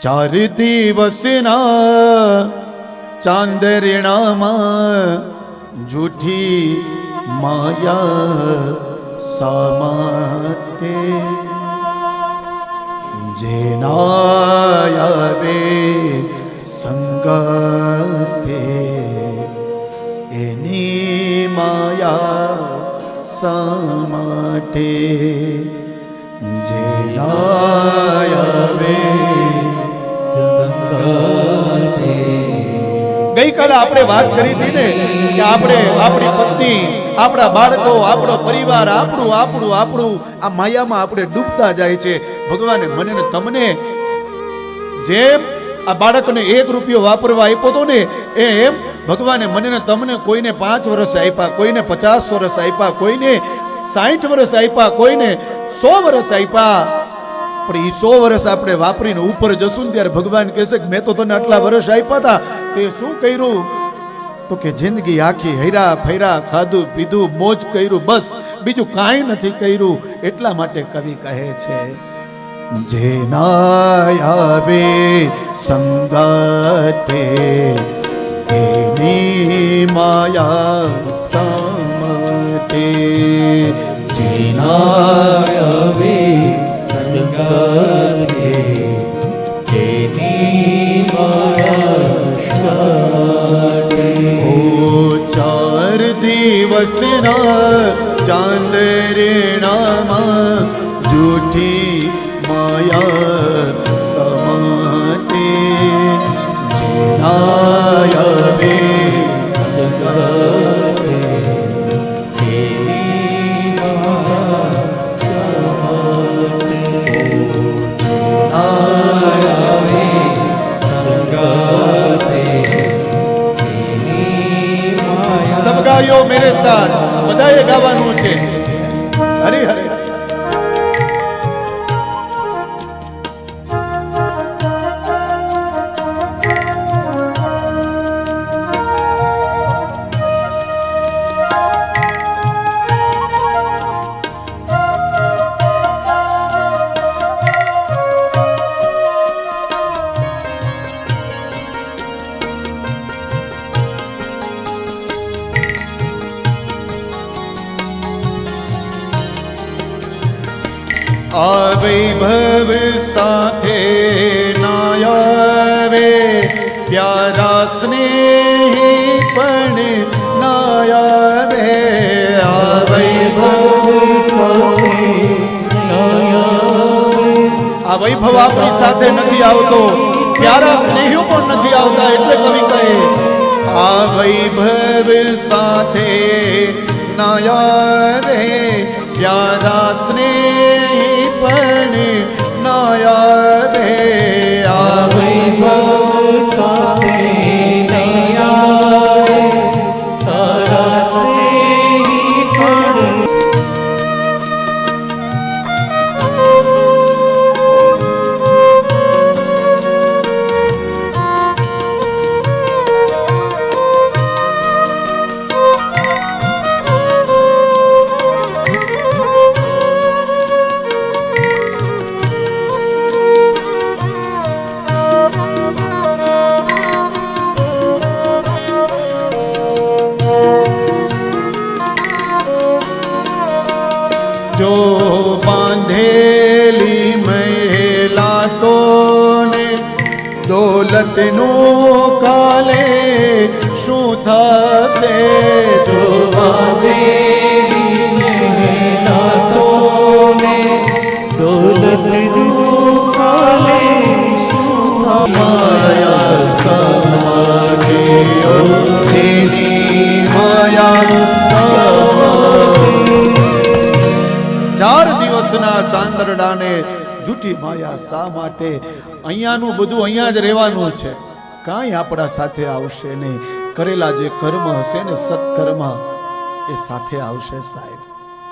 ચાર દિવસના ચાંદરણામાં જૂઠી માયા સમાતે જેના આવે સંગતે એની માયા સમાતે જેના આવે ગઈકાલે આપણે વાત કરી હતી ને કે આપણે આપણી પત્ની, આપણા બાળકો, આપણો પરિવાર, આપણું આ માયામાં આપણે ડૂબતા જાય છે. ભગવાને મને ને તમને જેમ આ બાળકને 1 રૂપિયો વાપરવા આપ્યો તો ને એમ ભગવાને મને ને તમને કોઈને 5 વર્ષ આપ્યા, કોઈને 50 વર્ષ આપ્યા, કોઈને 60 વર્ષ આપ્યા, કોઈને 100 વર્ષ આપ્યા. પણ એ 100 વર્ષ આપણે વાપરીને ઉપર જશું ને ત્યારે ભગવાન કહેશે કે મેં તો તને આટલા વર્ષ આપ્યા હતા, તે શું કર્યું? તો કે જિંદગી આખી હૈરા ફૈરા, ખાધું પીધું, મોજ કર્યું, બસ બીજું કાંઈ નથી કર્યું. એટલા માટે કવિ કહે છે જેના આવે સંગાતે એની માયા સમતે. જેના આવે સંગાતે એની માયા સમતે. ઓ 4 દિવસના ચાંદરણામાં જૂઠી માયા સમાતે જેના આવે સંગાતે એની માયા સમાતે. આવે સંગાતે એની માયા. સબ ગાયો મેરે સાથ, બધાએ ગાવાનું છે. હરે હરે. આ વૈભવ સાથે ના આવે પ્યારા સ્નેહી પણ ના આવે. આ વૈભવ સાથે ના આવે, આ વૈભવ આપણી સાથે નથી આવતો, પ્યારા સ્નેહીઓ પણ નથી આવતા. એટલે કવિ કહે આ વૈભવ સાથે ના આવે પ્યારા સ્નેહી પણ ના આવે. આ વૈભવ સાથે નહીં આવે તારા સ્નેહી પણ. જો બાંધેલી મહેલા તો ને દોલતનું કાલે શું થશે? જો બાંધેલી મહેલા તો ને દોલતનું કાલે શું થશે? માયા સમાગે તેની માયા સમાગે. 4 દિવસના ચાંદરડાને જૂઠી માયા શા માટે? અહીંયાનું બધું અહીંયા જ રહેવાનું છે, કાંઈ આપણા સાથે આવશે નહીં. કરેલા જે કર્મ હશે ને સત્કર્મ એ સાથે આવશે સાહેબ.